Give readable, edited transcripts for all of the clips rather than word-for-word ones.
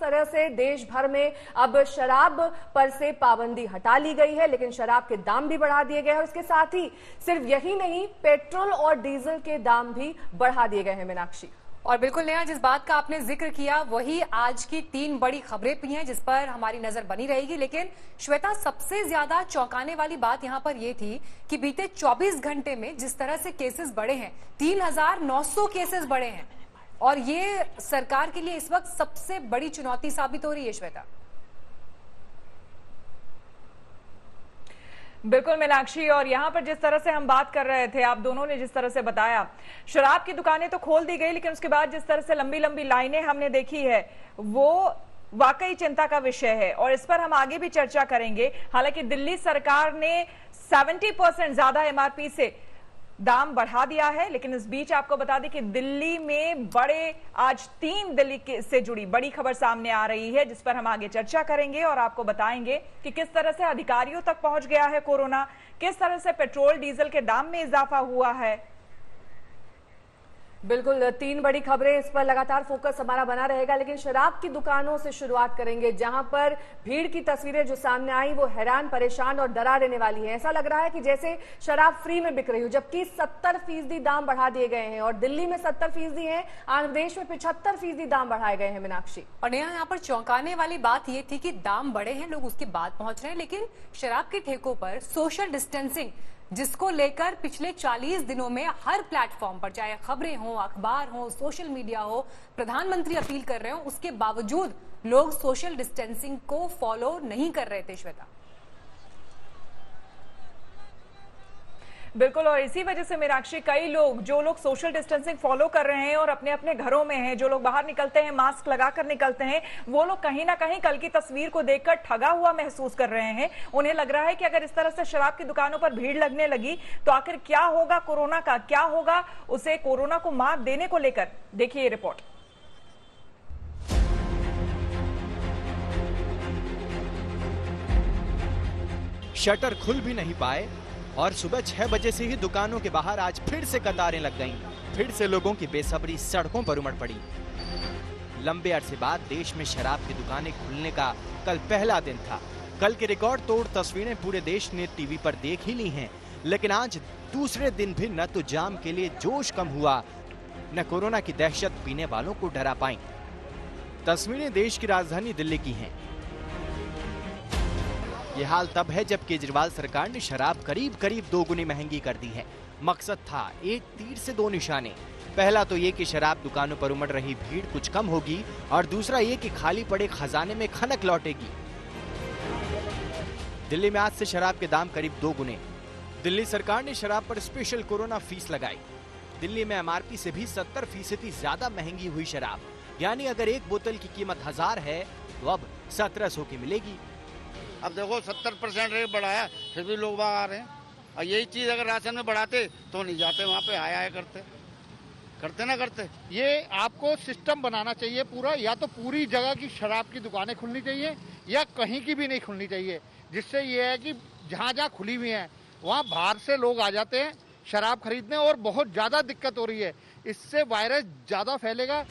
तरह से देश भर में अब शराब पर से पाबंदी हटा ली गई है, लेकिन शराब के दाम भी बढ़ा दिए गए हैं। उसके साथ ही सिर्फ यही नहीं, पेट्रोल और डीजल के दाम भी बढ़ा दिए गए हैं। मीनाक्षी, और बिल्कुल नया, जिस बात का आपने जिक्र किया वही आज की 3 बड़ी खबरें भी हैं जिस पर हमारी नजर बनी रहेगी। लेकिन श्वेता, सबसे ज्यादा चौंकाने वाली बात यहां पर यह थी कि बीते 24 घंटे में जिस तरह से केसेस बढ़े हैं, 3900 केसेस बढ़े हैं, और ये सरकार के लिए इस वक्त सबसे बड़ी चुनौती साबित हो रही है। श्वेता, बिल्कुल मीनाक्षी, और यहाँ पर जिस तरह से हम बात कर रहे थे, आप दोनों ने जिस तरह से बताया, शराब की दुकानें तो खोल दी गई, लेकिन उसके बाद जिस तरह से लंबी लंबी लाइनें हमने देखी है, वो वाकई चिंता का विषय है और इस पर हम आगे भी चर्चा करेंगे। हालांकि दिल्ली सरकार ने 70% ज्यादा एमआरपी से दाम बढ़ा दिया है, लेकिन इस बीच आपको बता दें कि दिल्ली में आज 3 दिल्ली से जुड़ी बड़ी खबर सामने आ रही है, जिस पर हम आगे चर्चा करेंगे और आपको बताएंगे कि किस तरह से अधिकारियों तक पहुंच गया है कोरोना, किस तरह से पेट्रोल डीजल के दाम में इजाफा हुआ है। बिल्कुल 3 बड़ी खबरें, इस पर लगातार फोकस हमारा बना रहेगा। लेकिन शराब की दुकानों से शुरुआत करेंगे, जहां पर भीड़ की तस्वीरें जो सामने आई वो हैरान, परेशान और डरा देने वाली है। ऐसा लग रहा है कि जैसे शराब फ्री में बिक रही हो, जबकि 70% दाम बढ़ा दिए गए हैं और दिल्ली में 70% है, आंध्र प्रदेश में 75% दाम बढ़ाए गए हैं। मीनाक्षी, और यहाँ पर चौंकाने वाली बात ये थी कि दाम बढ़े हैं, लोग उसके बाद पहुंच रहे हैं, लेकिन शराब के ठेकों पर सोशल डिस्टेंसिंग, जिसको लेकर पिछले 40 दिनों में हर प्लेटफॉर्म पर, चाहे खबरें हो, अखबार हो, सोशल मीडिया हो, प्रधानमंत्री अपील कर रहे हो, उसके बावजूद लोग सोशल डिस्टेंसिंग को फॉलो नहीं कर रहे थे। श्वेता, बिल्कुल, और इसी वजह से मीनाक्षी, कई लोग जो लोग सोशल डिस्टेंसिंग फॉलो कर रहे हैं और अपने अपने घरों में हैं, जो लोग बाहर निकलते हैं मास्क लगाकर निकलते हैं, वो लोग कहीं ना कहीं कल की तस्वीर को देखकर ठगा हुआ महसूस कर रहे हैं। उन्हें लग रहा है कि अगर इस तरह से शराब की दुकानों पर भीड़ लगने लगी तो आखिर क्या होगा कोरोना का, क्या होगा उसे कोरोना को मात देने को लेकर। देखिए ये रिपोर्ट। शटर खुल भी नहीं पाए और सुबह 6 बजे से ही दुकानों के बाहर आज फिर से कतारें लग गईं। फिर से लोगों की बेसब्री सड़कों पर उमड़ पड़ी। लंबे अरसे बाद देश में शराब की दुकानें खुलने का कल पहला दिन था। कल की रिकॉर्ड तोड़ तस्वीरें पूरे देश ने टीवी पर देख ही ली हैं, लेकिन आज दूसरे दिन भी न तो जाम के लिए जोश कम हुआ, न कोरोना की दहशत पीने वालों को डरा पाई। तस्वीरें देश की राजधानी दिल्ली की हैं। ये हाल तब है जब केजरीवाल सरकार ने शराब करीब करीब 2 गुनी महंगी कर दी है। मकसद था एक तीर से 2 निशाने। पहला तो ये कि शराब दुकानों पर उमड़ रही भीड़ कुछ कम होगी और दूसरा ये कि खाली पड़े खजाने में खनक लौटेगी। दिल्ली में आज से शराब के दाम करीब 2 गुने। दिल्ली सरकार ने शराब पर स्पेशल कोरोना फीस लगाई। दिल्ली में एमआरपी से भी 70% ज्यादा महंगी हुई शराब, यानी अगर एक बोतल की कीमत 1000 है तो अब 1700 की मिलेगी। अब देखो 70% रेट बढ़ाया, फिर भी लोग वहाँ आ रहे हैं। और यही चीज अगर राशन में बढ़ाते तो नहीं जाते वहाँ पे, आया करते ना करते। ये आपको सिस्टम बनाना चाहिए पूरा, या तो पूरी जगह की शराब की दुकानें खुलनी चाहिए या कहीं की भी नहीं खुलनी चाहिए, जिससे ये है कि जहाँ जहाँ खुली हुई है वहाँ बाहर से लोग आ जाते हैं शराब खरीदने और बहुत ज्यादा दिक्कत हो रही है। इससे वायरस ज्यादा फैलेगा।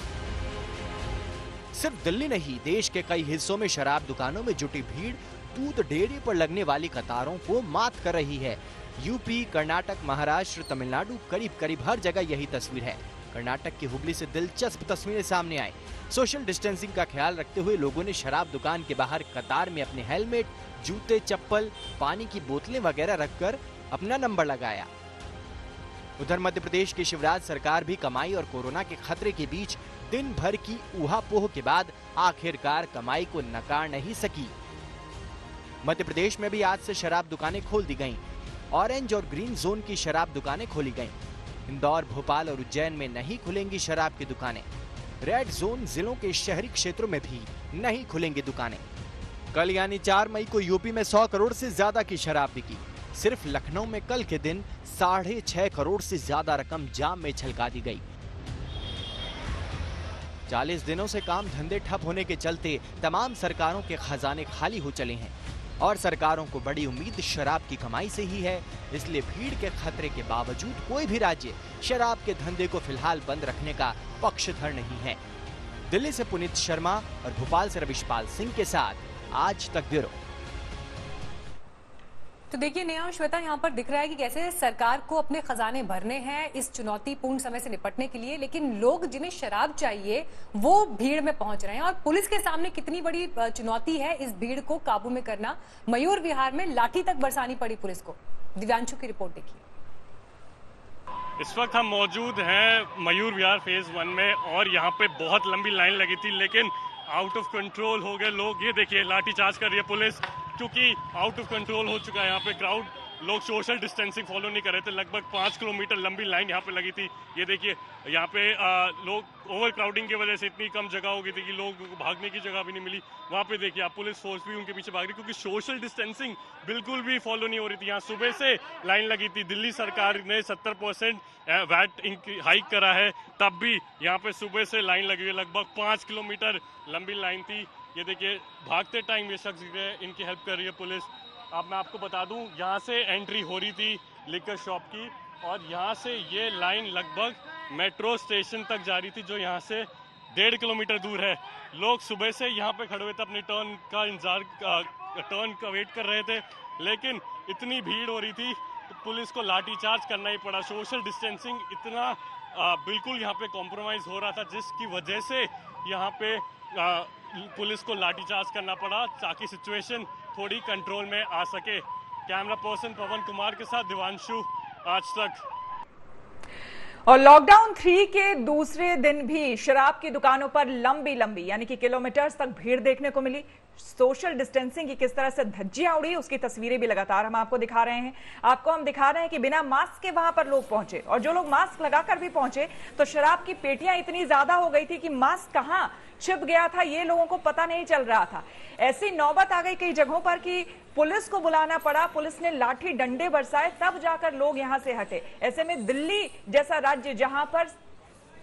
सिर्फ दिल्ली नहीं, देश के कई हिस्सों में शराब दुकानों में जुटी भीड़ दूध डेयरी पर लगने वाली कतारों को मात कर रही है। यूपी, कर्नाटक, महाराष्ट्र, तमिलनाडु, करीब करीब हर जगह यही तस्वीर है। कर्नाटक की हुबली से दिलचस्प तस्वीरें सामने आई। सोशल डिस्टेंसिंग का ख्याल रखते हुए लोगों ने शराब दुकान के बाहर कतार में अपने हेलमेट, जूते, चप्पल, पानी की बोतलें वगैरह रखकर अपना नंबर लगाया। उधर मध्य प्रदेश की शिवराज सरकार भी कमाई और कोरोना के खतरे के बीच दिन भर की ऊहापोह के बाद आखिरकार कमाई को नकार नहीं सकी। मध्य प्रदेश में भी आज से शराब दुकानें खोल दी गईं। ऑरेंज और ग्रीन जोन की शराब दुकानें खोली गईं। इंदौर, भोपाल और उज्जैन में नहीं खुलेंगी शराब की दुकानें। रेड जोन जिलों के शहरी क्षेत्रों में भी नहीं खुलेंगी दुकानें। कल यानी 4 मई को यूपी में 100 करोड़ से ज्यादा की शराब बिकी। सिर्फ लखनऊ में कल के दिन 6.5 करोड़ से ज्यादा रकम जाम में छलका दी गई। 40 दिनों से काम धंधे ठप होने के चलते तमाम सरकारों के खजाने खाली हो चले हैं और सरकारों को बड़ी उम्मीद शराब की कमाई से ही है। इसलिए भीड़ के खतरे के बावजूद कोई भी राज्य शराब के धंधे को फिलहाल बंद रखने का पक्षधर नहीं है। दिल्ली से पुनीत शर्मा और भोपाल से रविशपाल सिंह के साथ आज तक ब्यूरो। तो देखिए नेहा और श्वेता, यहाँ पर दिख रहा है कि कैसे सरकार को अपने खजाने भरने हैं इस चुनौतीपूर्ण समय से निपटने के लिए, लेकिन लोग जिन्हें शराब चाहिए वो भीड़ में पहुंच रहे हैं। और पुलिस के सामने कितनी बड़ी चुनौती है इस भीड़ को काबू में करना। मयूर विहार में लाठी तक बरसानी पड़ी पुलिस को। दिव्यांशु की रिपोर्ट देखिए। इस वक्त हम मौजूद हैं मयूर विहार फेज 1 में और यहाँ पे बहुत लंबी लाइन लगी थी, लेकिन आउट ऑफ कंट्रोल हो गए लोग। ये देखिए लाठीचार्ज कर रही है पुलिस, क्योंकि आउट ऑफ कंट्रोल हो चुका है यहाँ पे क्राउड। लोग सोशल डिस्टेंसिंग फॉलो नहीं कर रहे थे। लगभग 5 किलोमीटर लंबी लाइन यहाँ पे लगी थी। ये देखिए यहाँ पे लोग ओवर क्राउडिंग की वजह से इतनी कम जगह हो गई थी कि लोग भागने की जगह भी नहीं मिली। वहाँ पे देखिए आप पुलिस फोर्स भी उनके पीछे भाग रही, क्योंकि सोशल डिस्टेंसिंग बिल्कुल भी फॉलो नहीं हो रही थी। यहाँ सुबह से लाइन लगी थी। दिल्ली सरकार ने 70% वैट हाइक करा है, तब भी यहाँ पे सुबह से लाइन लगी हुई। लगभग 5 किलोमीटर लंबी लाइन थी। ये देखिए भागते टाइम ये शख्स इनकी हेल्प कर रही है पुलिस। अब मैं आपको बता दूं, यहाँ से एंट्री हो रही थी लिकर शॉप की और यहाँ से ये लाइन लगभग मेट्रो स्टेशन तक जा रही थी, जो यहाँ से 1.5 किलोमीटर दूर है। लोग सुबह से यहाँ पे खड़े हुए थे, अपनी टर्न का इंतजार, टर्न का वेट कर रहे थे, लेकिन इतनी भीड़ हो रही थी तो पुलिस को लाठीचार्ज करना ही पड़ा। सोशल डिस्टेंसिंग इतना बिल्कुल यहाँ पे कॉम्प्रोमाइज हो रहा था, जिसकी वजह से यहाँ पे पुलिस को लाठीचार्ज करना पड़ा ताकि सिचुएशन थोड़ी कंट्रोल में आ सके। कैमरा पर्सन पवन कुमार के साथ दिव्यांशु, आज तक। और लॉकडाउन 3 के दूसरे दिन भी शराब की दुकानों पर लंबी यानी कि किलोमीटर्स तक भीड़ देखने को मिली। सोशल डिस्टेंसिंग की किस तरह से धज्जियां उड़ी उसकी तस्वीरें भी लगातार हम आपको दिखा रहे हैं। आपको हम दिखा रहे हैं कि बिना मास्क के वहां पर लोग पहुंचे, और जो लोग मास्क लगाकर भी पहुंचे तो शराब की पेटियां इतनी ज्यादा हो गई थी कि मास्क कहां छिप गया था ये लोगों को पता नहीं चल रहा था। ऐसी नौबत आ गई कई जगहों पर कि पुलिस को बुलाना पड़ा। पुलिस ने लाठी डंडे बरसाए, तब जाकर लोग यहां से हटे। ऐसे में दिल्ली जैसा राज्य जहां पर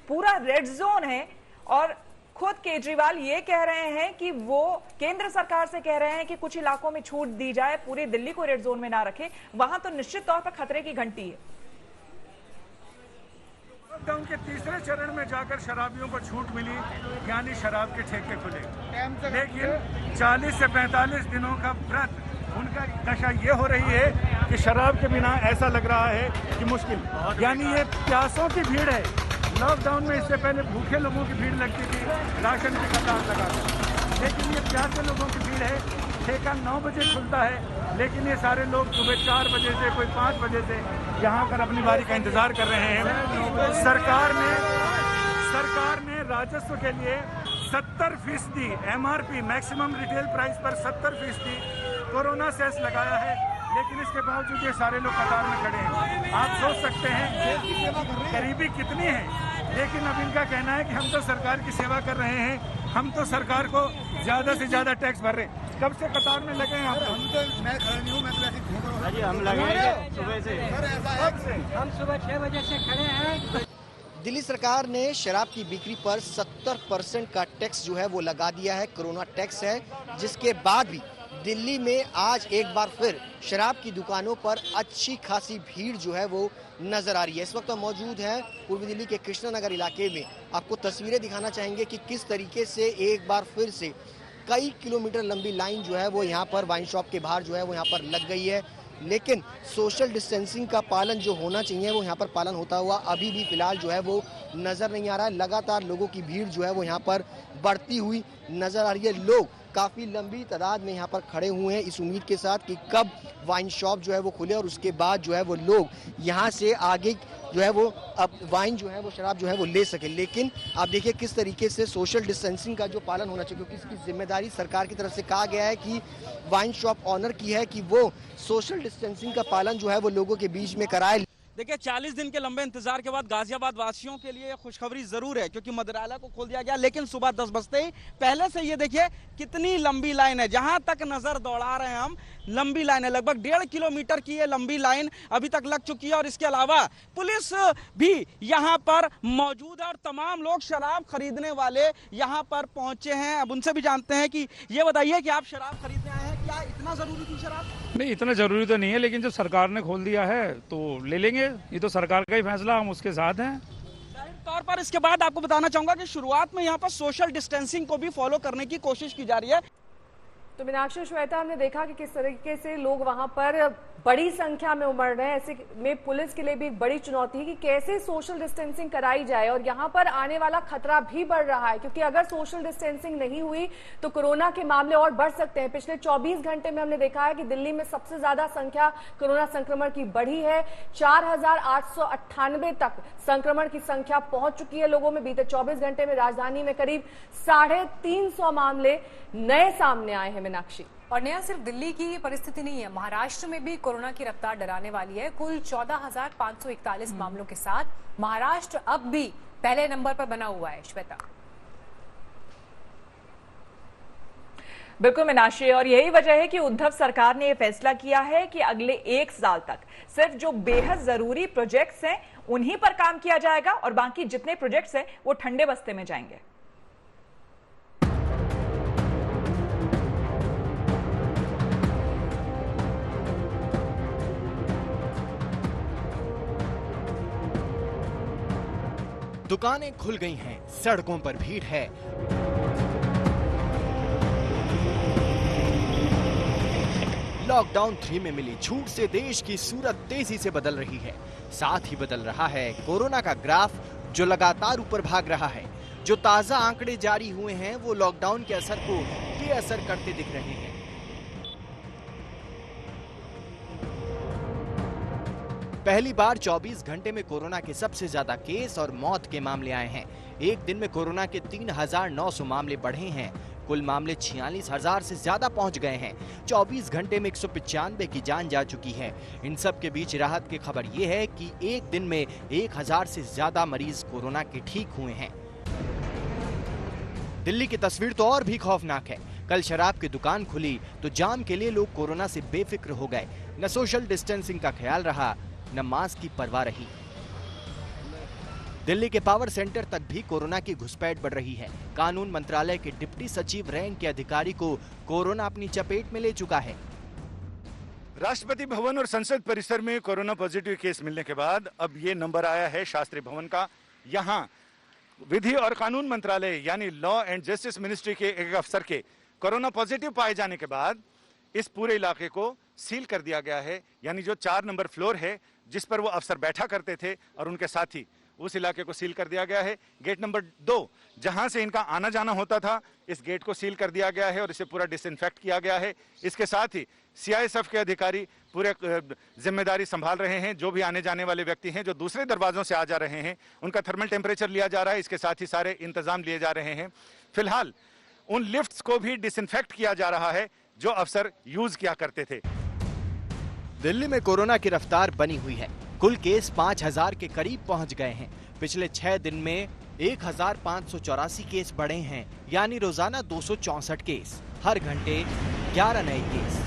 पूरा रेड जोन है, और खुद केजरीवाल ये कह रहे हैं कि वो केंद्र सरकार से कह रहे हैं कि कुछ इलाकों में छूट दी जाए, पूरे दिल्ली को रेड जोन में ना रखे, वहां तो निश्चित तौर पर खतरे की घंटी है। लॉकडाउन के तीसरे चरण में जाकर शराबियों को छूट मिली, यानी शराब के ठेके खुले, लेकिन 40 से 45 दिनों का व्रत, उनका दशा ये हो रही है कि शराब के बिना ऐसा लग रहा है कि मुश्किल, यानी ये प्यासों की भीड़ है। लॉकडाउन में इससे पहले भूखे लोगों की भीड़ लगती थी राशन की कतार लगाकर, लेकिन ये प्यासे लोगों की भीड़ है। ठेका 9 बजे खुलता है, लेकिन ये सारे लोग सुबह 4 बजे से, कोई 5 बजे से यहाँ पर अपनी बारी का इंतजार कर रहे हैं। सरकार ने राजस्व के लिए 70% MRP मैक्सिमम रिटेल प्राइस पर 70% कोरोना सेस लगाया है, लेकिन इसके बावजूद ये सारे लोग कतार में खड़े हैं। आप सोच सकते हैं गरीबी कितनी है, लेकिन अब इनका कहना है कि हम तो सरकार की सेवा कर रहे हैं, हम तो सरकार को ज्यादा से ज्यादा टैक्स भर रहे हैं। कब से कतार में लगे हैं हम तो मैं खड़ा नहीं हूँ, मैं तो हम लगे सुबह से, हम सुबह 6 बजे से खड़े हैं। दिल्ली सरकार ने शराब की बिक्री पर 70% का टैक्स जो है वो लगा दिया है, कोरोना टैक्स है, जिसके बाद भी दिल्ली में आज एक बार फिर शराब की दुकानों पर अच्छी खासी भीड़ जो है वो नजर आ रही है। इस वक्त हम मौजूद हैं पूर्वी दिल्ली के कृष्णा नगर इलाके में। आपको तस्वीरें दिखाना चाहेंगे कि किस तरीके से एक बार फिर से कई किलोमीटर लंबी लाइन जो है वो यहाँ पर वाइन शॉप के बाहर जो है वो यहाँ पर लग गई है, लेकिन सोशल डिस्टेंसिंग का पालन जो होना चाहिए वो यहाँ पर पालन होता हुआ अभी भी फिलहाल जो है वो नजर नहीं आ रहा है। लगातार लोगों की भीड़ जो है वो यहाँ पर बढ़ती हुई नजर आ रही है। लोग काफ़ी लंबी तादाद में यहाँ पर खड़े हुए हैं इस उम्मीद के साथ कि कब वाइन शॉप जो है वो खुले और उसके बाद जो है वो लोग यहाँ से आगे जो है वो अब वाइन जो है वो शराब जो है वो ले सके। लेकिन आप देखिए किस तरीके से सोशल डिस्टेंसिंग का जो पालन होना चाहिए, क्योंकि इसकी जिम्मेदारी सरकार की तरफ से कहा गया है कि वाइन शॉप ऑनर की है कि वो सोशल डिस्टेंसिंग का पालन जो है वो लोगों के बीच में कराए। देखिए 40 दिन के लंबे इंतजार के बाद गाजियाबाद वासियों के लिए खुशखबरी जरूर है, क्योंकि मदिरालय को खोल दिया गया, लेकिन सुबह 10 बजते ही पहले से ये देखिए कितनी लंबी लाइन है। जहां तक नजर दौड़ा रहे हैं हम, लंबी लाइन है, लगभग 1.5 किलोमीटर की ये लंबी लाइन अभी तक लग चुकी है। और इसके अलावा पुलिस भी यहाँ पर मौजूद है और तमाम लोग शराब खरीदने वाले यहाँ पर पहुंचे हैं। अब उनसे भी जानते हैं कि ये बताइए कि आप शराब खरीदने आए हैं, क्या इतना जरूरी थी शराब? नहीं, इतना जरूरी तो नहीं है, लेकिन जब सरकार ने खोल दिया है तो ले लेंगे। ये तो सरकार का ही फैसला, हम उसके साथ हैं। तौर तौर पर इसके बाद आपको बताना चाहूंगा कि शुरुआत में यहाँ पर सोशल डिस्टेंसिंग को भी फॉलो करने की कोशिश की जा रही है। तो मीनाक्षी, श्वेता, हमने देखा कि किस तरीके से लोग वहां पर बड़ी संख्या में उमड़ रहे हैं। ऐसे में पुलिस के लिए भी एक बड़ी चुनौती है कि कैसे सोशल डिस्टेंसिंग कराई जाए, और यहाँ पर आने वाला खतरा भी बढ़ रहा है, क्योंकि अगर सोशल डिस्टेंसिंग नहीं हुई तो कोरोना के मामले और बढ़ सकते हैं। पिछले 24 घंटे में हमने देखा है कि दिल्ली में सबसे ज्यादा संख्या कोरोना संक्रमण की बढ़ी है। 4,898 तक संक्रमण की संख्या पहुंच चुकी है लोगों में। बीते 24 घंटे में राजधानी में करीब 350 मामले नए सामने आए हैं मीनाक्षी। और नया सिर्फ दिल्ली की परिस्थिति नहीं है, महाराष्ट्र में भी कोरोना की रफ्तार डराने वाली है। कुल 14,541 मामलों के साथ महाराष्ट्र अब भी पहले नंबर पर बना हुआ है। श्वेता, बिल्कुल मीनाक्षी, और यही वजह है कि उद्धव सरकार ने यह फैसला किया है कि अगले 1 साल तक सिर्फ जो बेहद जरूरी प्रोजेक्ट्स हैं उन्हीं पर काम किया जाएगा, और बाकी जितने प्रोजेक्ट्स हैं वो ठंडे बस्ते में जाएंगे। दुकानें खुल गई हैं, सड़कों पर भीड़ है। लॉकडाउन 3 में मिली छूट से देश की सूरत तेजी से बदल रही है। साथ ही बदल रहा है कोरोना का ग्राफ, जो लगातार ऊपर भाग रहा है। जो ताजा आंकड़े जारी हुए हैं वो लॉकडाउन के असर को बेअसर करते दिख रहे हैं। पहली बार 24 घंटे में कोरोना के सबसे ज्यादा केस और मौत के मामले आए हैं। एक दिन में कोरोना के 3,900 मामले बढ़े हैं। कुल मामले 46,000 से ज्यादा पहुंच गए हैं। 24 घंटे में 195 की जान जा चुकी है। इन सब के बीच राहत की खबर ये है कि एक दिन में 1,000 से ज्यादा मरीज कोरोना के ठीक हुए हैं। दिल्ली की तस्वीर तो और भी खौफनाक है। कल शराब की दुकान खुली तो जाम के लिए लोग कोरोना से बेफिक्र हो गए। न सोशल डिस्टेंसिंग का ख्याल रहा, न मास्क की परवाह रही। दिल्ली के पावर सेंटर तक भी कोरोना की घुसपैठ बढ़ रही है। कानून मंत्रालय के डिप्टी सचिव रैंक के अधिकारी को कोरोना अपनी चपेट में ले चुका है। राष्ट्रपति भवन और संसद परिसर में कोरोना पॉजिटिव केस मिलने के बाद अब ये नंबर आया है शास्त्री भवन का। यहाँ विधि और कानून मंत्रालय यानी लॉ एंड जस्टिस मिनिस्ट्री के एक अफसर के कोरोना पॉजिटिव पाए जाने के बाद इस पूरे इलाके को सील कर दिया गया है। यानी जो 4 नंबर फ्लोर है जिस पर वो अफसर बैठा करते थे और उनके साथी, उस इलाके को सील कर दिया गया है। गेट नंबर 2 जहां से इनका आना जाना होता था, इस गेट को सील कर दिया गया है और इसे पूरा डिसइंफेक्ट किया गया है। इसके साथ ही सीआईएसएफ के अधिकारी पूरे जिम्मेदारी संभाल रहे हैं। जो भी आने जाने वाले व्यक्ति हैं जो दूसरे दरवाजों से आ जा रहे हैं उनका थर्मल टेम्परेचर लिया जा रहा है। इसके साथ ही सारे इंतजाम लिए जा रहे हैं। फिलहाल उन लिफ्ट्स को भी डिसइंफेक्ट किया जा रहा है जो अफसर यूज किया करते थे। दिल्ली में कोरोना की रफ्तार बनी हुई है। कुल केस 5,000 के करीब पहुंच गए हैं। पिछले 6 दिन में 1,584 केस बढ़े हैं, यानी रोजाना 264 केस, हर घंटे 11 नए केस।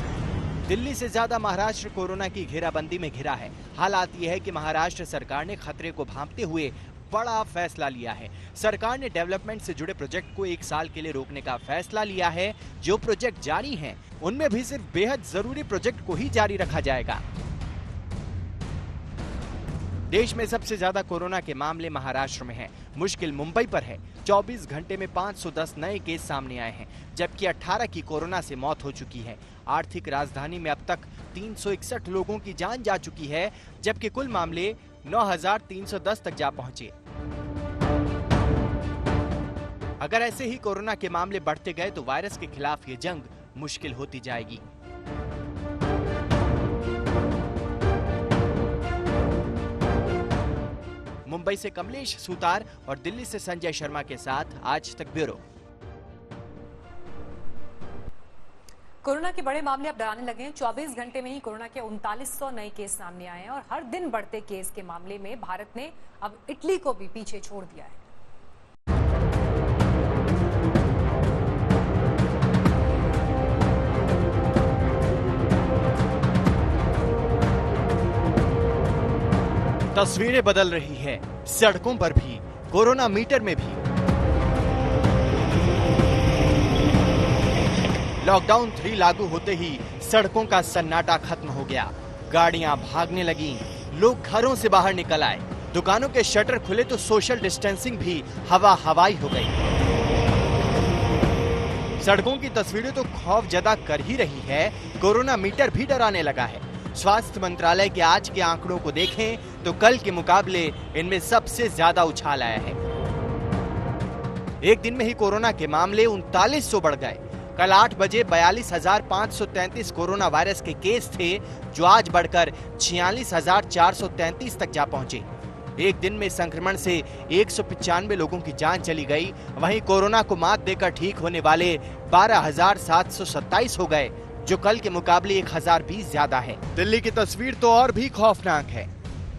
दिल्ली से ज्यादा महाराष्ट्र कोरोना की घेराबंदी में घिरा है। हालात यह है कि महाराष्ट्र सरकार ने खतरे को भांपते हुए बड़ा फैसला लिया है। सरकार ने डेवलपमेंट से जुड़े प्रोजेक्ट को 1 साल के लिए रोकने का फैसला लिया है। जो प्रोजेक्ट जारी हैं, उनमें भी सिर्फ बेहद जरूरी प्रोजेक्ट को ही जारी रखा जाएगा। देश में सबसे ज्यादा कोरोना के मामले महाराष्ट्र में हैं। मुश्किल मुंबई पर है। 24 घंटे में 510 नए केस सामने आए हैं, जबकि 18 की कोरोना से मौत हो चुकी है। आर्थिक राजधानी में अब तक 361 लोगों की जान जा चुकी है, जबकि कुल मामले 9,310 तक जा पहुंचे। अगर ऐसे ही कोरोना के मामले बढ़ते गए तो वायरस के खिलाफ ये जंग मुश्किल होती जाएगी। मुंबई से कमलेश सुतार और दिल्ली से संजय शर्मा के साथ आज तक ब्यूरो। कोरोना के बड़े मामले अब डराने लगे हैं। 24 घंटे में ही कोरोना के 3900 नए केस सामने आए हैं और हर दिन बढ़ते केस के मामले में भारत ने अब इटली को भी पीछे छोड़ दिया है। तस्वीरें बदल रही है, सड़कों पर भी, कोरोना मीटर में भी। लॉकडाउन 3 लागू होते ही सड़कों का सन्नाटा खत्म हो गया। गाड़ियां भागने लगीं, लोग घरों से बाहर निकल आए। दुकानों के शटर खुले तो सोशल डिस्टेंसिंग भी हवा हवाई हो गई। सड़कों की तस्वीरें तो खौफ जदा कर ही रही है, कोरोना मीटर भी डराने लगा है। स्वास्थ्य मंत्रालय के आज के आंकड़ों को देखें तो कल के मुकाबले इनमें सबसे ज्यादा उछाल आया है। एक दिन में ही कोरोना के मामले 3900 बढ़ गए। कल 8 बजे 42,533 कोरोना वायरस के केस थे, जो आज बढ़कर 46,433 तक जा पहुंचे। एक दिन में संक्रमण से 195 लोगों की जान चली गई। वहीं कोरोना को मात देकर ठीक होने वाले 12,727 हो गए, जो कल के मुकाबले 1,020 ज्यादा है। दिल्ली की तस्वीर तो और भी खौफनाक है।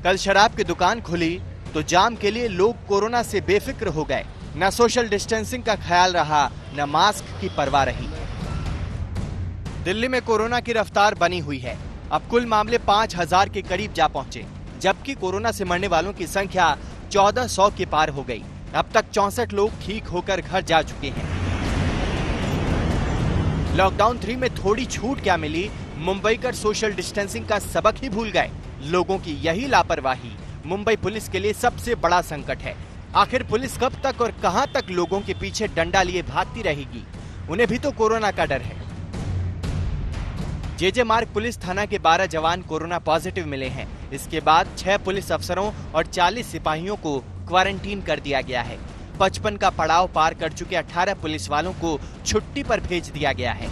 कल शराब की दुकान खुली तो जाम के लिए लोग कोरोना से बेफिक्र हो गए। न सोशल डिस्टेंसिंग का ख्याल रहा, न मास्क की परवाह रही। दिल्ली में कोरोना की रफ्तार बनी हुई है। अब कुल मामले 5,000 के करीब जा पहुंचे, जबकि कोरोना से मरने वालों की संख्या 1400 के पार हो गई। अब तक 64 लोग ठीक होकर घर जा चुके हैं। लॉकडाउन 3 में थोड़ी छूट क्या मिली, मुंबईकर सोशल डिस्टेंसिंग का सबक ही भूल गए। लोगों की यही लापरवाही मुंबई पुलिस के लिए सबसे बड़ा संकट है। आखिर पुलिस कब तक और कहां तक लोगों के पीछे डंडा लिए भागती रहेगी? उन्हें भी तो कोरोना का डर है। जेजे मार्ग पुलिस थाना के 12 जवान कोरोना पॉजिटिव मिले हैं। इसके बाद 6 पुलिस अफसरों और 40 सिपाहियों को क्वारंटीन कर दिया गया है। 55 का पड़ाव पार कर चुके 18 पुलिस वालों को छुट्टी पर भेज दिया गया है।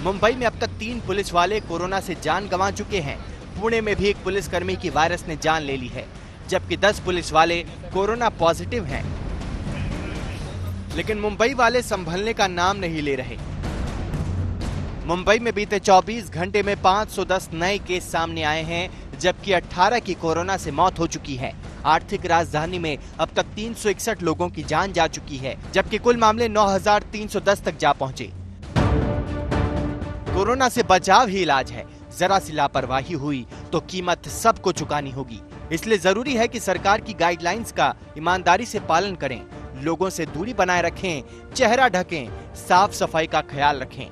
मुंबई में अब तक 3 पुलिस वाले कोरोना से जान गंवा चुके हैं। पुणे में भी एक पुलिसकर्मी की वायरस ने जान ले ली है, जबकि 10 पुलिस वाले कोरोना पॉजिटिव हैं। लेकिन मुंबई वाले संभलने का नाम नहीं ले रहे। मुंबई में बीते 24 घंटे में 510 नए केस सामने आए हैं, जबकि 18 की कोरोना से मौत हो चुकी है। आर्थिक राजधानी में अब तक 361 लोगों की जान जा चुकी है, जबकि कुल मामले 9,310 तक जा पहुंचे। कोरोना से बचाव ही इलाज है। जरा सी लापरवाही हुई तो कीमत सबको चुकानी होगी। इसलिए जरूरी है कि सरकार की गाइडलाइंस का ईमानदारी से पालन करें, लोगों से दूरी बनाए रखें, चेहरा ढकें, साफ सफाई का ख्याल रखें।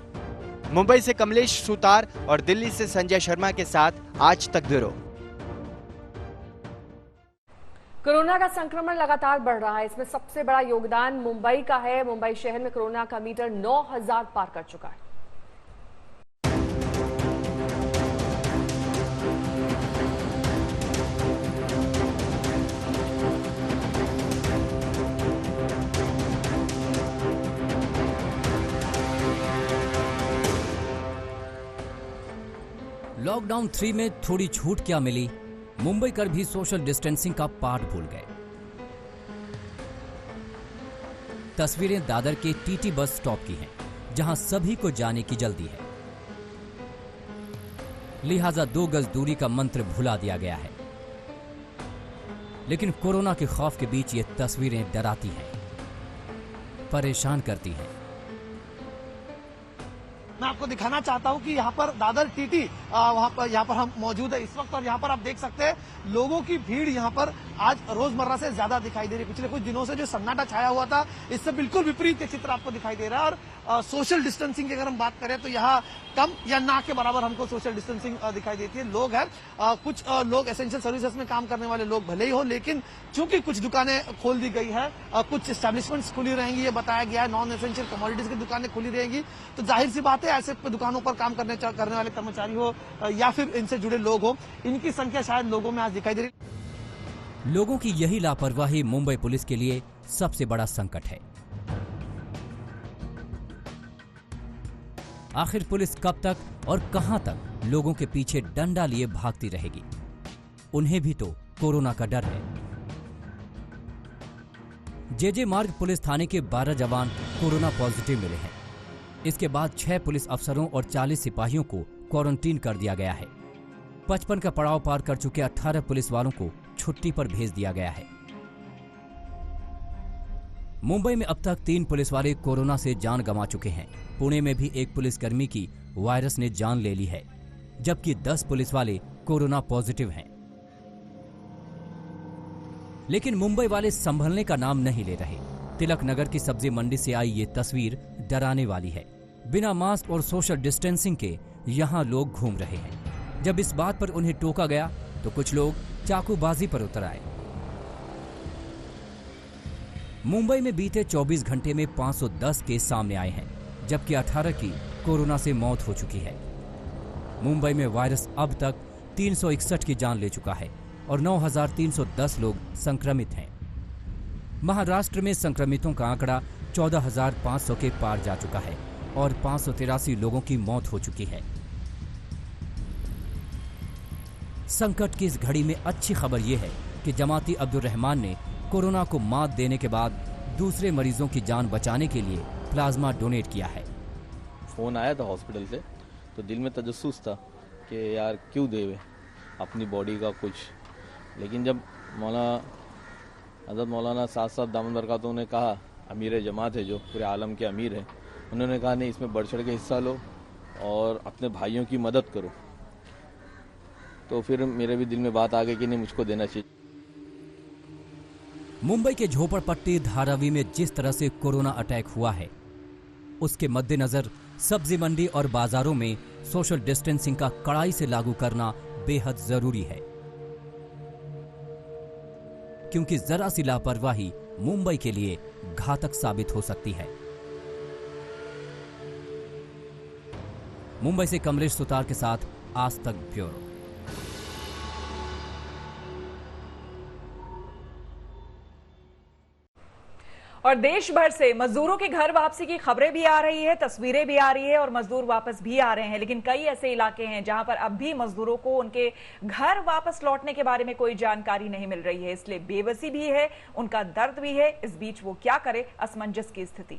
मुंबई से कमलेश सुतार और दिल्ली से संजय शर्मा के साथ आज तक ब्यूरो। कोरोना का संक्रमण लगातार बढ़ रहा है। इसमें सबसे बड़ा योगदान मुंबई का है। मुंबई शहर में कोरोना का मीटर 9,000 पार कर चुका है। लॉकडाउन 3 में थोड़ी छूट क्या मिली, मुंबई कर भी सोशल डिस्टेंसिंग का पाठ भूल गए। तस्वीरें दादर के टीटी बस स्टॉप की हैं, जहां सभी को जाने की जल्दी है, लिहाजा 2 गज दूरी का मंत्र भुला दिया गया है। लेकिन कोरोना के खौफ के बीच ये तस्वीरें डराती हैं, परेशान करती हैं। मैं आपको दिखाना चाहता हूं कि यहाँ पर दादर टीटी यहाँ पर हम मौजूद है इस वक्त, और यहाँ पर आप देख सकते हैं लोगों की भीड़ यहाँ पर आज रोजमर्रा से ज्यादा दिखाई दे रही है। पिछले कुछ दिनों से जो सन्नाटा छाया हुआ था, इससे बिल्कुल विपरीत चित्र आपको दिखाई दे रहा है। और सोशल डिस्टेंसिंग की अगर हम बात करें तो यहाँ कम या ना के बराबर हमको सोशल डिस्टेंसिंग दिखाई देती है। लोग हैं, कुछ लोग एसेंशियल सर्विसेज में काम करने वाले लोग भले ही हो, लेकिन चूंकि कुछ दुकानें खोल दी गई है, कुछ एस्टेब्लिशमेंट्स खुली रहेंगी, ये बताया गया है, नॉन एसेंशियल कमोडिटीज की दुकानें खुली रहेंगी, तो जाहिर सी बात है ऐसे दुकानों पर काम करने वाले कर्मचारी हो या फिर इनसे जुड़े लोग हो, इनकी संख्या शायद लोगों में आज दिखाई दे रही। लोगों की यही लापरवाही मुंबई पुलिस के लिए सबसे बड़ा संकट है। आखिर पुलिस कब तक और कहां तक लोगों के पीछे डंडा लिए भागती रहेगी? उन्हें भी तो कोरोना का डर है। जेजे मार्ग पुलिस थाने के 12 जवान कोरोना पॉजिटिव मिले हैं। इसके बाद 6 पुलिस अफसरों और 40 सिपाहियों को क्वारंटीन कर दिया गया है। 55 का पड़ाव पार कर चुके 18 पुलिस वालों को छुट्टी पर भेज दिया गया है। मुंबई में अब तक 3 पुलिस वाले कोरोना से जान गंवा चुके हैं। पुणे में भी एक पुलिसकर्मी की वायरस ने जान ले ली है, जबकि 10 पुलिस वाले कोरोना पॉजिटिव हैं। लेकिन मुंबई वाले संभलने का नाम नहीं ले रहे। तिलक नगर की सब्जी मंडी से आई ये तस्वीर डराने वाली है। बिना मास्क और सोशल डिस्टेंसिंग के यहाँ लोग घूम रहे हैं। जब इस बात पर उन्हें टोका गया तो कुछ लोग चाकूबाजी पर उतर आए। मुंबई में बीते 24 घंटे में 510 केस सामने आए हैं, जबकि 18 की कोरोना से मौत हो चुकी है। मुंबई में वायरस अब तक 361 की जान ले चुका है और 9,310 लोग संक्रमित हैं। महाराष्ट्र में संक्रमितों का आंकड़ा 14,500 के पार जा चुका है और 583 लोगों की मौत हो चुकी है। संकट की इस घड़ी में अच्छी खबर यह है कि जमाती अब्दुल रहमान ने कोरोना को मात देने के बाद दूसरे मरीजों की जान बचाने के लिए प्लाज्मा डोनेट किया है। फोन आया था हॉस्पिटल से, तो दिल में तजस्सुस था कि यार क्यों देवे अपनी बॉडी का कुछ, लेकिन जब हज़रत मौलाना साथ दामन बरकातहू ने कहा, अमीर जमात है जो पूरे आलम के अमीर हैं, उन्होंने कहा नहीं इसमें बढ़ चढ़ के हिस्सा लो और अपने भाइयों की मदद करो, तो फिर मेरे भी दिल में बात आ गई कि नहीं मुझको देना चाहिए। मुंबई के झोपड़पट्टी धारावी में जिस तरह से कोरोना अटैक हुआ है, उसके मद्देनजर सब्जी मंडी और बाजारों में सोशल डिस्टेंसिंग का कड़ाई से लागू करना बेहद जरूरी है, क्योंकि जरा सी लापरवाही मुंबई के लिए घातक साबित हो सकती है। मुंबई से कमलेश सुतार के साथ आज तक ब्यूरो। और देश भर से मजदूरों की घर वापसी की खबरें भी आ रही है, तस्वीरें भी आ रही है और मजदूर वापस भी आ रहे हैं, लेकिन कई ऐसे इलाके हैं जहां पर अब भी मजदूरों को उनके घर वापस लौटने के बारे में कोई जानकारी नहीं मिल रही है। इसलिए बेबसी भी है, उनका दर्द भी है। इस बीच वो क्या करे, असमंजस की स्थिति।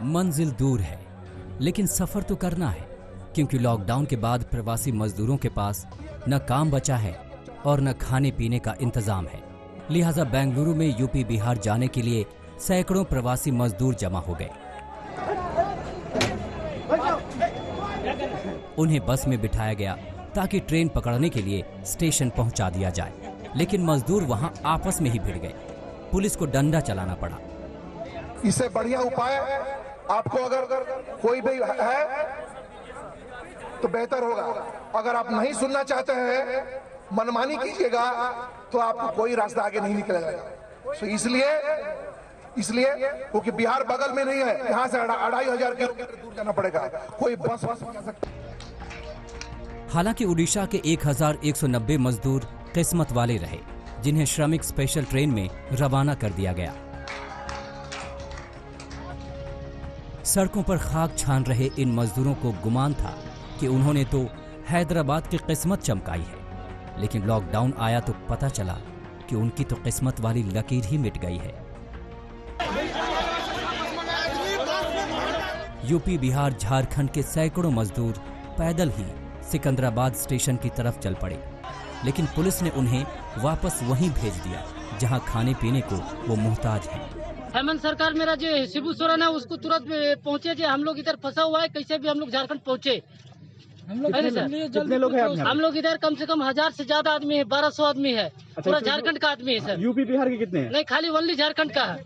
मंजिल दूर है, लेकिन सफर तो करना है, क्योंकि लॉकडाउन के बाद प्रवासी मजदूरों के पास न काम बचा है और न खाने पीने का इंतजाम है। लिहाजा बेंगलुरु में यूपी बिहार जाने के लिए सैकड़ों प्रवासी मजदूर जमा हो गए। उन्हें बस में बिठाया गया ताकि ट्रेन पकड़ने के लिए स्टेशन पहुंचा दिया जाए, लेकिन मजदूर वहां आपस में ही भिड़ गए। पुलिस को डंडा चलाना पड़ा। इससे बढ़िया उपाय आपको अगर कोई भी है तो बेहतर होगा। अगर आप नहीं सुनना चाहते हैं, मनमानी कीजिएगा, तो आपको कोई रास्ता आगे नहीं निकलेगा। तो इसलिए क्योंकि बिहार बगल में नहीं है, यहाँ से 2,500 किलोमीटर दूर जाना पड़ेगा। कोई बस नहीं जा सकता। हालांकि उड़ीसा के 1,190 मजदूर किस्मत वाले रहे, जिन्हें श्रमिक स्पेशल ट्रेन में रवाना कर दिया गया। सड़कों पर खाक छान रहे इन मजदूरों को गुमान था कि उन्होंने तो हैदराबाद की किस्मत चमकाई है, लेकिन लॉकडाउन आया तो पता चला कि उनकी तो किस्मत वाली लकीर ही मिट गई है। यूपी बिहार झारखंड के सैकड़ों मजदूर पैदल ही सिकंदराबाद स्टेशन की तरफ चल पड़े, लेकिन पुलिस ने उन्हें वापस वहीं भेज दिया जहां खाने पीने को वो मुहताज हैं। हेमंत सरकार मेरा जो शिबू सोरेन है उसको तुरंत पहुंचे, जो हम लोग इधर फंसा हुआ है, कैसे भी हम लोग झारखंड पहुंचे। कितने लोग हैं? हम लोग इधर कम से कम 1000 से ज्यादा आदमी है, 1200 आदमी है। पूरा झारखंड का आदमी है सर। यूपी बिहार के कितने हैं? नहीं, खाली ओनली झारखंड का है।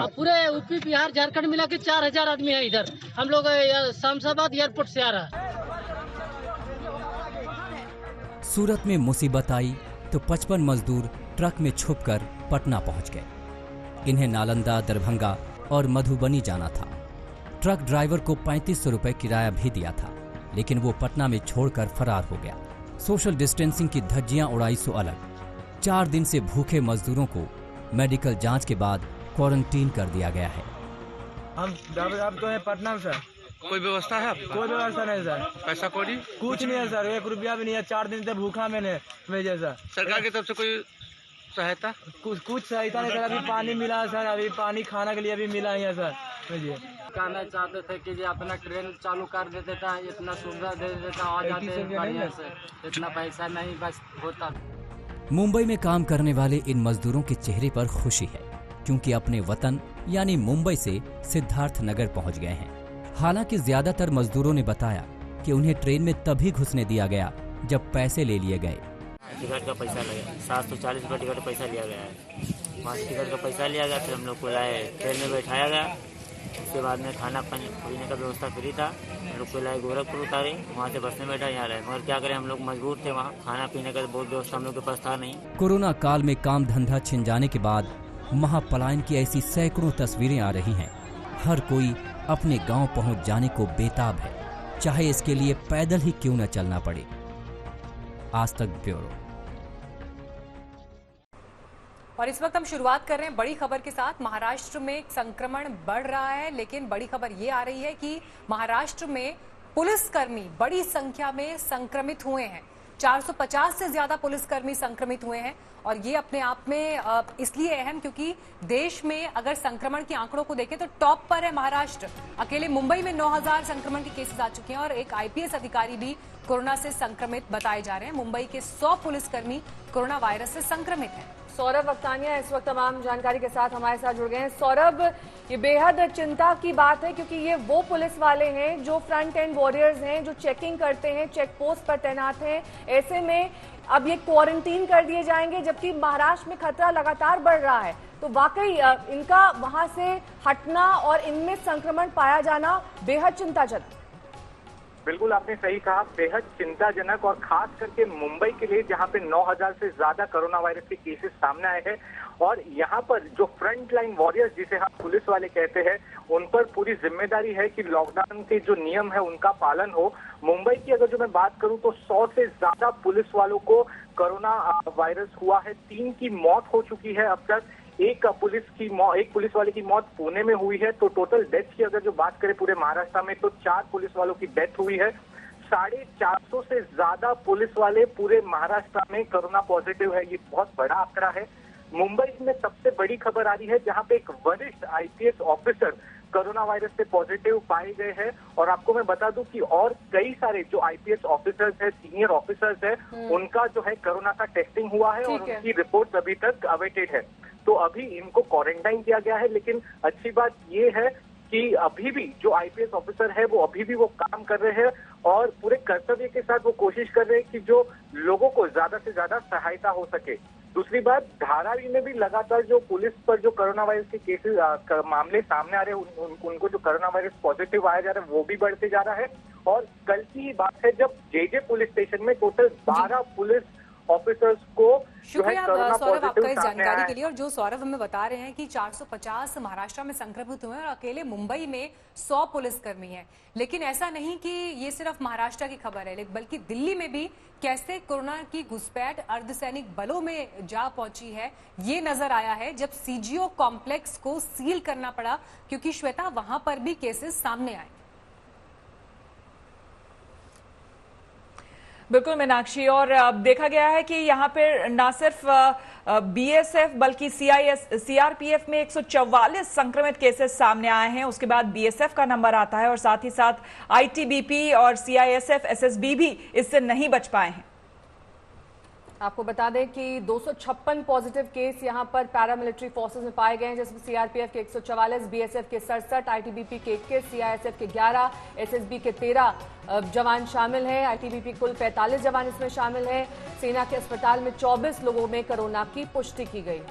पूरे यूपी बिहार झारखंड मिला के 4000 आदमी है इधर। हम लोग शमशाबाद एयरपोर्ट से आ रहा है। सूरत में मुसीबत आई तो 55 मजदूर ट्रक में छुपकर पटना पहुंच गए। इन्हें नालंदा, दरभंगा और मधुबनी जाना था। ट्रक ड्राइवर को 3500 रुपए किराया भी दिया था, लेकिन वो पटना में छोड़कर फरार हो गया। सोशल डिस्टेंसिंग की धज्जियां उड़ाई सो अलग। 4 दिन से भूखे मजदूरों को मेडिकल जांच के बाद क्वारंटीन कर दिया गया है। हम तो है पटना में सर। कोई व्यवस्था है? कोई व्यवस्था नहीं सर। पैसा कौड़ी कुछ नहीं है सर, 1 रुपया भी नहीं है। 4 दिन से भूखा मैंने भेजा सर। सरकार की तरफ से कोई सहायता? कुछ सहायता नहीं सर। अभी पानी मिला है सर, अभी पानी खाने के लिए भी मिला है सर। कहना चाहते थे कि जो अपना ट्रेन चालू कर देते था, इतना सुविधा दे देता, आ जाते बढ़िया से, इतना पैसा नहीं बस होता। मुंबई में काम करने वाले इन मजदूरों के चेहरे पर खुशी है, क्योंकि अपने वतन यानी मुंबई से सिद्धार्थ नगर पहुंच गए हैं। हालांकि ज्यादातर मजदूरों ने बताया कि उन्हें ट्रेन में तभी घुसने दिया गया जब पैसे ले लिए गए। टिकट का पैसा लगा 740 रुपये टिकट का पैसा लिया गया है। वहाँ से टिकट का पैसा लिया गया, फिर हम लोग को लाए ट्रेन में बैठाया गया। उसके बाद में खाना पीने का व्यवस्था फ्री था। हम लोग को लाए गोरखपुर उतारे, वहाँ से बस में बैठा यहाँ रहे, मगर क्या करें हम लोग मजबूर थे। वहाँ खाना पीने का बहुत व्यवस्था हम लोग के पास था नहीं। कोरोना काल में काम धंधा छिन जाने के बाद महापलायन की ऐसी सैकड़ों तस्वीरें आ रही हैं। हर कोई अपने गांव पहुंच जाने को बेताब है, चाहे इसके लिए पैदल ही क्यों न चलना पड़े। आज तक ब्यूरो। और इस वक्त हम शुरुआत कर रहे हैं बड़ी खबर के साथ। महाराष्ट्र में संक्रमण बढ़ रहा है, लेकिन बड़ी खबर ये आ रही है कि महाराष्ट्र में पुलिसकर्मी बड़ी संख्या में संक्रमित हुए हैं। 450 से ज्यादा पुलिसकर्मी संक्रमित हुए हैं और ये अपने आप में इसलिए अहम क्योंकि देश में अगर संक्रमण के आंकड़ों को देखें तो टॉप पर है महाराष्ट्र। अकेले मुंबई में 9000 संक्रमण के केसेस आ चुके हैं और एक आईपीएस अधिकारी भी कोरोना से संक्रमित बताए जा रहे हैं। मुंबई के 100 पुलिसकर्मी कोरोना वायरस से संक्रमित हैं। सौरभ वक्तानिया इस वक्त तमाम जानकारी के साथ हमारे साथ जुड़ गए हैं। सौरभ, ये बेहद चिंता की बात है क्योंकि ये वो पुलिस वाले हैं जो फ्रंट एंड वॉरियर्स हैं, जो चेकिंग करते हैं, चेक पोस्ट पर तैनात हैं। ऐसे में अब ये क्वारंटीन कर दिए जाएंगे जबकि महाराष्ट्र में खतरा लगातार बढ़ रहा है। तो वाकई इनका वहां से हटना और इनमें संक्रमण पाया जाना बेहद चिंताजनक। बिल्कुल आपने सही कहा, बेहद चिंताजनक, और खास करके मुंबई के लिए जहां पे 9000 से ज्यादा कोरोना वायरस के केसेस सामने आए हैं और यहां पर जो फ्रंट लाइन वॉरियर्स जिसे हम पुलिस वाले कहते हैं उन पर पूरी जिम्मेदारी है कि लॉकडाउन के जो नियम है उनका पालन हो। मुंबई की अगर जो मैं बात करूं तो 100 से ज्यादा पुलिस वालों को कोरोना वायरस हुआ है। 3 की मौत हो चुकी है अब तक। एक पुलिस वाले की मौत पुणे में हुई है। तो टोटल डेथ की अगर जो बात करें पूरे महाराष्ट्र में तो 4 पुलिस वालों की डेथ हुई है। 450 से ज्यादा पुलिस वाले पूरे महाराष्ट्र में कोरोना पॉजिटिव है। ये बहुत बड़ा आंकड़ा है। मुंबई में सबसे बड़ी खबर आ रही है जहां पे एक वरिष्ठ आईपीएस ऑफिसर कोरोना वायरस से पॉजिटिव पाए गए हैं। और आपको मैं बता दूं कि और कई सारे जो आईपीएस ऑफिसर्स हैं, सीनियर ऑफिसर्स हैं, उनका जो है कोरोना का टेस्टिंग हुआ है और उनकी रिपोर्ट अभी तक अवेटेड है। तो अभी इनको क्वारंटाइन किया गया है। लेकिन अच्छी बात ये है कि अभी भी जो आईपीएस ऑफिसर है वो अभी भी वो काम कर रहे हैं और पूरे कर्तव्य के साथ वो कोशिश कर रहे हैं कि जो लोगों को ज्यादा से ज्यादा सहायता हो सके। दूसरी बात, धारावी में भी लगातार जो पुलिस पर जो कोरोना वायरस के केसेस मामले सामने आ रहे हैं उनको जो कोरोना वायरस पॉजिटिव आया जा रहा है वो भी बढ़ते जा रहा है। और कल की ही बात है जब जेजे पुलिस स्टेशन में टोटल 12 पुलिस ऑफिसर्स को शुक्रिया सौरभ आपका इस जानकारी के लिए। और जो सौरभ हमें बता रहे हैं कि 450 महाराष्ट्र में संक्रमित हुए हैं और अकेले मुंबई में 100 पुलिसकर्मी हैं। लेकिन ऐसा नहीं कि ये सिर्फ महाराष्ट्र की खबर है, बल्कि दिल्ली में भी कैसे कोरोना की घुसपैठ अर्धसैनिक बलों में जा पहुंची है ये नजर आया है जब सीजीओ कॉम्प्लेक्स को सील करना पड़ा क्योंकि श्वेता वहां पर भी केसेस सामने आए। बिल्कुल मीनाक्षी, और अब देखा गया है कि यहाँ पे ना सिर्फ बीएसएफ बल्कि सीआरपीएफ में 144 संक्रमित केसेस सामने आए हैं। उसके बाद बीएसएफ का नंबर आता है और साथ ही साथ आईटीबीपी और सीआईएसएफ एसएसबी भी इससे नहीं बच पाए हैं। आपको बता दें कि 256 पॉजिटिव केस यहां पर पैरामिलिट्री फोर्सेस में पाए गए हैं, जिसमें सीआरपीएफ के 144, बीएसएफ के 67, आईटीबीपी के 21, सीआईएसएफ के 11, एसएसबी के 13 जवान शामिल हैं। आईटीबीपी कुल 45 जवान इसमें शामिल हैं। सेना के अस्पताल में 24 लोगों में कोरोना की पुष्टि की गई।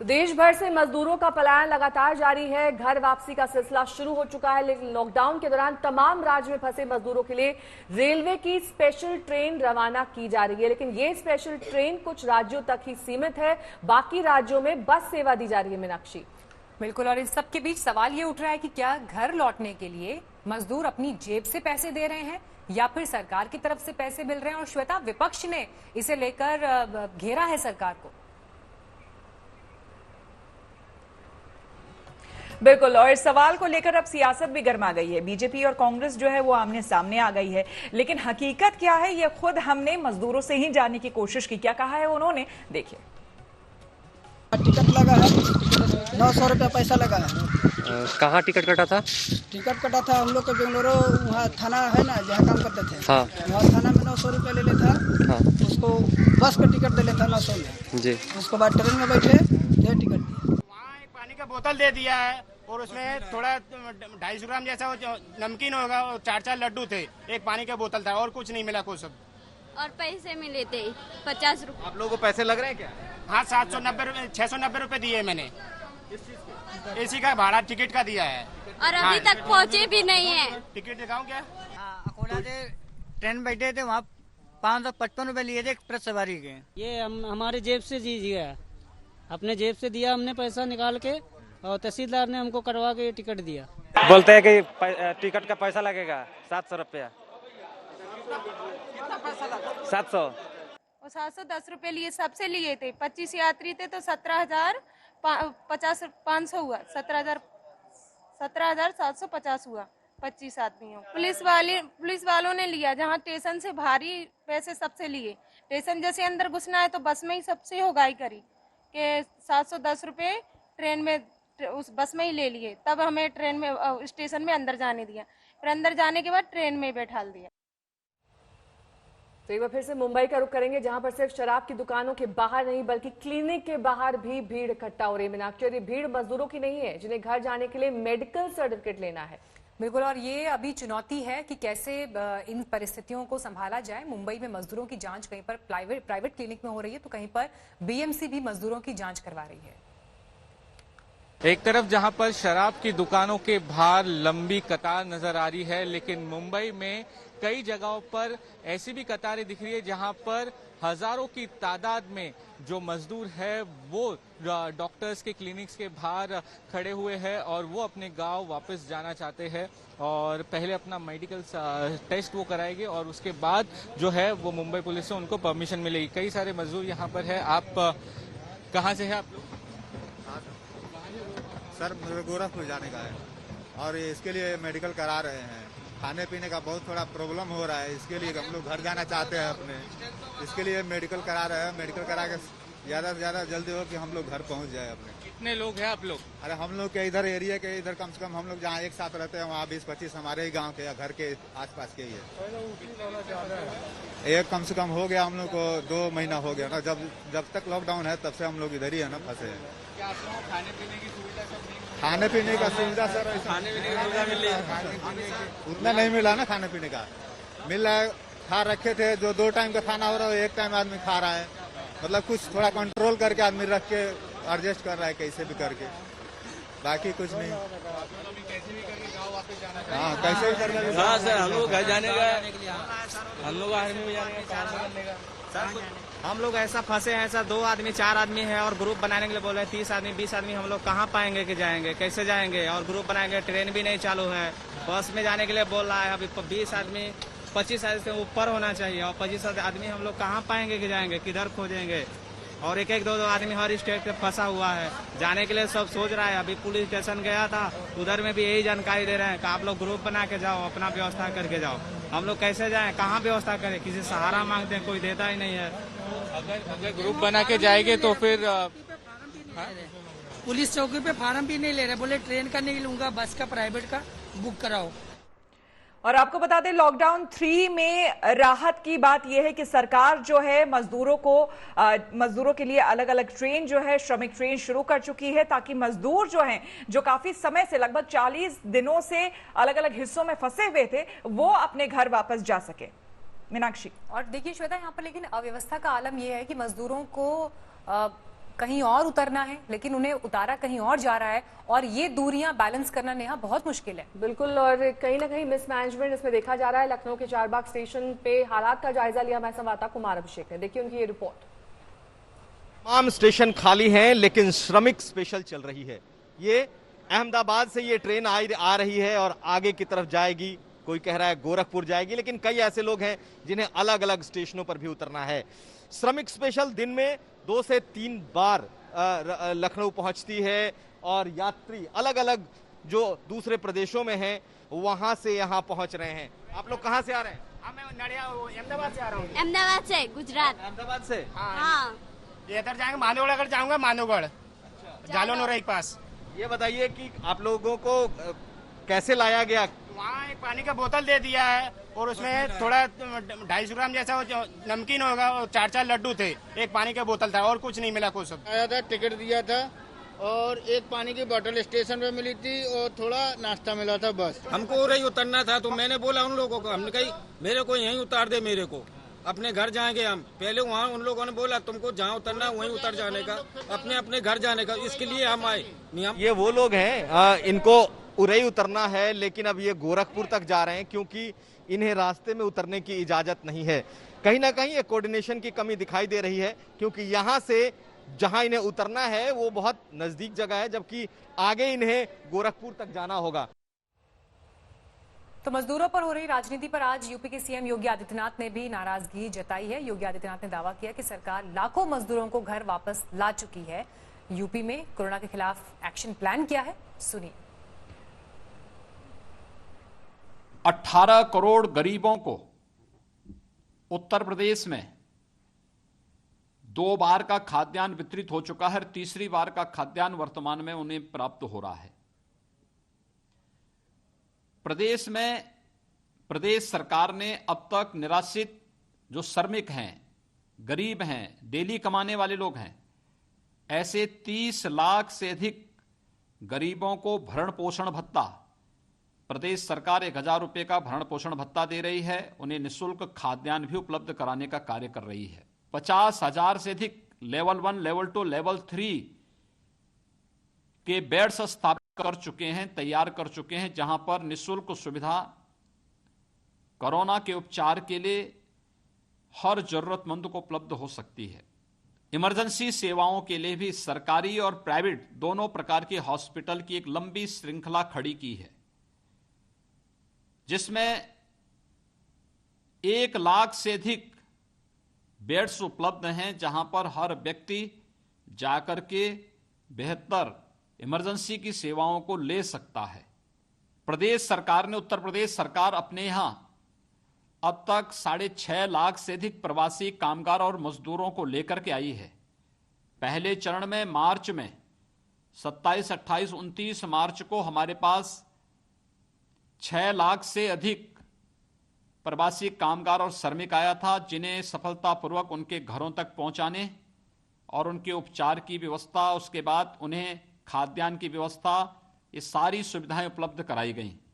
देश भर से मजदूरों का पलायन लगातार जारी है। घर वापसी का सिलसिला शुरू हो चुका है, लेकिन लॉकडाउन के दौरान तमाम राज्य में फंसे मजदूरों के लिए रेलवे की स्पेशल ट्रेन रवाना की जा रही है। लेकिन ये स्पेशल ट्रेन कुछ राज्यों तक ही सीमित है, बाकी राज्यों में बस सेवा दी जा रही है। मीनाक्षी, बिल्कुल, और इस सब के बीच सवाल ये उठ रहा है कि क्या घर लौटने के लिए मजदूर अपनी जेब से पैसे दे रहे हैं या फिर सरकार की तरफ से पैसे मिल रहे हैं। और श्वेता, विपक्ष ने इसे लेकर घेरा है सरकार को। बिल्कुल, और इस सवाल को लेकर अब सियासत भी गर्मा गई है। बीजेपी और कांग्रेस जो है वो आमने सामने आ गई है। लेकिन हकीकत क्या है ये खुद हमने मजदूरों से ही जानने की कोशिश की। क्या कहा है उन्होंने, देखिए। टिकट लगा है 900 रुपया पैसा लगा है। कहाँ टिकट कटा था? टिकट कटा था हम लोग का बेंगलुरु, वहाँ थाना है ना जहाँ काम करते थे। हाँ। वहाँ थाना में 900 रुपया ले लेता। हाँ। उसको बस का टिकट दे लेता 900 में जी। उसके बाद ट्रेन में बैठे टिकट दिया, पानी का बोतल दे दिया है और उसमें थोड़ा 250 ग्राम जैसा नमकीन होगा और 4 लड्डू थे, एक पानी का बोतल था और कुछ नहीं मिला कुछ सब। और पैसे मिले थे 50 रुपए। आप लोगों को पैसे लग रहे हैं क्या? हाँ 690 रुपए दिए मैंने। एसी का भाड़ा टिकट का दिया है और अभी तक पहुँचे भी नहीं है। टिकट दिखाऊं क्या? अकोला से ट्रेन बैठे थे, वहाँ 555 रुपए लिए थे एक्सप्रेस सवारी के। ये हमारे जेब से दिया, अपने जेब से दिया हमने पैसा निकाल के, और तहसीलदार ने हमको करवा के टिकट दिया। बोलते हैं कि टिकट का पैसा लगेगा 700 रुपया। 700 और 710 रुपए लिए, सबसे लिए थे। 25 यात्री थे तो 17,500 हुआ, 17,750 हुआ 25 आदमियों। पुलिस वालों ने लिया, जहाँ स्टेशन से भारी पैसे सबसे लिए। स्टेशन जैसे अंदर घुसना है तो बस में ही सबसे होगाई करी कि 710 रुपए ट्रेन में, उस बस में ही ले लिए। तब हमें ट्रेन में स्टेशन में अंदर जाने दिया, फिर अंदर जाने के बाद ट्रेन में बैठा दिया। तो एक बार फिर से मुंबई का रुख करेंगे, जहां पर सिर्फ शराब की दुकानों के बाहर नहीं बल्कि क्लिनिक के बाहर भी भीड़ इकट्ठा हो रही है। मीनाक्षी, ये भीड़ मजदूरों की नहीं है जिन्हें घर जाने के लिए मेडिकल सर्टिफिकेट लेना है। बिल्कुल, और ये अभी चुनौती है कि कैसे इन परिस्थितियों को संभाला जाए। मुंबई में मजदूरों की जांच कहीं पर प्राइवेट क्लिनिक में हो रही है तो कहीं पर बीएमसी भी मजदूरों की जांच करवा रही है। एक तरफ जहां पर शराब की दुकानों के बाहर लंबी कतार नजर आ रही है, लेकिन मुंबई में कई जगहों पर ऐसी भी कतारें दिख रही है जहां पर हजारों की तादाद में जो मजदूर है वो डॉक्टर्स के क्लिनिक्स के बाहर खड़े हुए हैं और वो अपने गांव वापस जाना चाहते हैं और पहले अपना मेडिकल टेस्ट वो कराएंगे और उसके बाद जो है वो मुंबई पुलिस से उनको परमिशन मिलेगी। कई सारे मजदूर यहाँ पर है। आप कहाँ से है आप लोग? सर मुझे गोरखपुर जाने का है और इसके लिए मेडिकल करा रहे हैं। खाने पीने का बहुत थोड़ा प्रॉब्लम हो रहा है, इसके लिए हम लोग घर जाना चाहते हैं अपने, इसके लिए मेडिकल करा रहे हैं। मेडिकल करा के ज़्यादा से ज़्यादा जल्दी हो कि हम लोग घर पहुंच जाए अपने। कितने लोग हैं आप लोग? अरे हम लोग के इधर एरिया के इधर कम से कम हम लोग जहाँ एक साथ रहते हैं वहाँ 20-25 हमारे ही गाँव के या घर के आसपास के ही है। एक कम से कम हो गया हम लोग को 2 महीना हो गया ना, जब तक लॉकडाउन है तब से हम लोग इधर ही है ना फंसे हैं। क्या आप लोगों को खाने पीने की सुविधा सब नहीं? खाने पीने का सुविधा सर, खाने पीने की सुविधा मिल रही उतना नहीं मिला ना। खाने पीने का मिल रहा है, खा रखे थे। जो 2 टाइम का खाना हो रहा है एक टाइम आदमी खा रहा है, मतलब कुछ थोड़ा कंट्रोल करके आदमी रख के एडजस्ट कर रहा है कैसे भी करके, बाकी कुछ नहीं। हाँ कैसे भी करके। हाँ सर, हम लोग घर जाने का, हम लोग आर्मी में जाने का। हम लोग ऐसा फंसे हैं सर, 2 आदमी 4 आदमी है और ग्रुप बनाने के लिए बोल रहे हैं 30 आदमी 20 आदमी। हम लोग कहाँ पाएंगे कि जाएंगे, कैसे जाएंगे? और ग्रुप बनाएंगे, ट्रेन भी नहीं चालू है। बस में जाने के लिए बोल रहा है अभी 20 आदमी 25 आदमी से ऊपर होना चाहिए और 25 आदमी हम लोग कहाँ पाएंगे कि जाएंगे, किधर खोजेंगे? और 1-2 आदमी हर स्टेट पे फंसा हुआ है। जाने के लिए सब सोच रहा है। अभी पुलिस स्टेशन गया था, उधर में भी यही जानकारी दे रहे हैं कि आप लोग ग्रुप बना के जाओ, अपना व्यवस्था करके जाओ। हम लोग कैसे जाएं, कहाँ व्यवस्था करें? किसी सहारा मांगते हैं, कोई देता ही नहीं है। अगर ग्रुप बना के जाएंगे तो फिर पुलिस चौकी पे फार्म भी नहीं ले रहे, बोले ट्रेन का नहीं लूंगा, बस का प्राइवेट का बुक कराओ। और आपको बता दें लॉकडाउन 3 में राहत की बात यह है कि सरकार जो है मजदूरों के लिए अलग अलग ट्रेन जो है श्रमिक ट्रेन शुरू कर चुकी है ताकि मजदूर जो हैं जो काफी समय से लगभग 40 दिनों से अलग अलग हिस्सों में फंसे हुए थे वो अपने घर वापस जा सके। मीनाक्षी, और देखिए श्वेता, यहाँ पर लेकिन अव्यवस्था का आलम यह है कि मजदूरों को कहीं और उतरना है लेकिन उन्हें उतारा कहीं और जा रहा है और ये दूरियां बैलेंस करना नेहा बहुत मुश्किल है। बिल्कुल, और कहीं ना कहीं मिसमैनेजमेंट इसमें देखा जा रहा है। लखनऊ के चारबाग स्टेशन पे हालात का जायजा लिया हमारे संवाददाता कुमार अभिषेक ने। देखिए उनकी ये रिपोर्ट। तमाम स्टेशन खाली हैं लेकिन श्रमिक स्पेशल चल रही है। ये अहमदाबाद से ये ट्रेन आ रही है और आगे की तरफ जाएगी। कोई कह रहा है गोरखपुर जाएगी, लेकिन कई ऐसे लोग हैं जिन्हें अलग अलग स्टेशनों पर भी उतरना है। श्रमिक स्पेशल दिन में 2 से 3 बार लखनऊ पहुंचती है और यात्री अलग अलग जो दूसरे प्रदेशों में हैं वहां से यहां पहुंच रहे हैं। आप लोग कहां से आ रहे हैं? अहमदाबाद से आ रहा हूँ। अहमदाबाद से, गुजरात। अहमदाबाद से? हाँ। ये इधर जाएंगे मानवगढ़, अगर जाऊंगा मानवगढ़, जालौन के पास। ये बताइए कि आप लोगों को कैसे लाया गया? वहाँ एक पानी का बोतल दे दिया है और उसमें थोड़ा 250 ग्राम जैसा नमकीन होगा और 4 लड्डू थे, एक पानी का बोतल था और कुछ नहीं मिला कुछ सब। आया था, टिकट दिया था और एक पानी की बोतल स्टेशन पे मिली थी और थोड़ा नाश्ता मिला था बस। हमको उरे ही उतरना था तो मैंने बोला उन लोगों को, हमने कही मेरे को यहीं उतार दे, मेरे को अपने घर जाएंगे हम। पहले वहाँ उन लोगों ने बोला तुमको जहाँ उतरना है वहीं उतर जाने का, अपने अपने घर जाने का, इसके लिए हम आए। ये वो लोग हैं इनको उरई उतरना है, लेकिन अब ये गोरखपुर तक जा रहे हैं क्योंकि इन्हें रास्ते में उतरने की इजाजत नहीं है। कहीं ना कहीं ये कोऑर्डिनेशन की कमी दिखाई दे रही है क्योंकि यहाँ से जहां इन्हें उतरना है वो बहुत नजदीक जगह है, जबकि आगे इन्हें गोरखपुर तक जाना होगा। तो मजदूरों पर हो रही राजनीति पर आज यूपी के सीएम योगी आदित्यनाथ ने भी नाराजगी जताई है। योगी आदित्यनाथ ने दावा किया कि सरकार लाखों मजदूरों को घर वापस ला चुकी है। यूपी में कोरोना के खिलाफ एक्शन प्लान किया है, सुनिए। 18 करोड़ गरीबों को उत्तर प्रदेश में 2 बार का खाद्यान्न वितरित हो चुका है। तीसरी बार का खाद्यान्न वर्तमान में उन्हें प्राप्त हो रहा है। प्रदेश में प्रदेश सरकार ने अब तक निराश्रित जो श्रमिक हैं, गरीब हैं, डेली कमाने वाले लोग हैं, ऐसे 30 लाख से अधिक गरीबों को भरण पोषण भत्ता, प्रदेश सरकार 1000 रुपये का भरण पोषण भत्ता दे रही है। उन्हें निःशुल्क खाद्यान्न भी उपलब्ध कराने का कार्य कर रही है। 50,000 से अधिक लेवल 1, लेवल 2, लेवल 3 के बेड्स स्थापित कर चुके हैं, तैयार कर चुके हैं, जहां पर निःशुल्क सुविधा कोरोना के उपचार के लिए हर जरूरतमंद को उपलब्ध हो सकती है। इमरजेंसी सेवाओं के लिए भी सरकारी और प्राइवेट दोनों प्रकार के हॉस्पिटल की एक लंबी श्रृंखला खड़ी की है, जिसमें 1 लाख से अधिक बेड्स उपलब्ध हैं, जहां पर हर व्यक्ति जाकर के बेहतर इमरजेंसी की सेवाओं को ले सकता है। प्रदेश सरकार ने, उत्तर प्रदेश सरकार अपने यहां अब तक 6.5 लाख से अधिक प्रवासी कामगार और मजदूरों को लेकर के आई है। पहले चरण में मार्च में 27, 28, 29 मार्च को हमारे पास 6 लाख से अधिक प्रवासी कामगार और श्रमिक आया था, जिन्हें सफलतापूर्वक उनके घरों तक पहुंचाने और उनके उपचार की व्यवस्था, उसके बाद उन्हें खाद्यान्न की व्यवस्था, ये सारी सुविधाएं उपलब्ध कराई गई।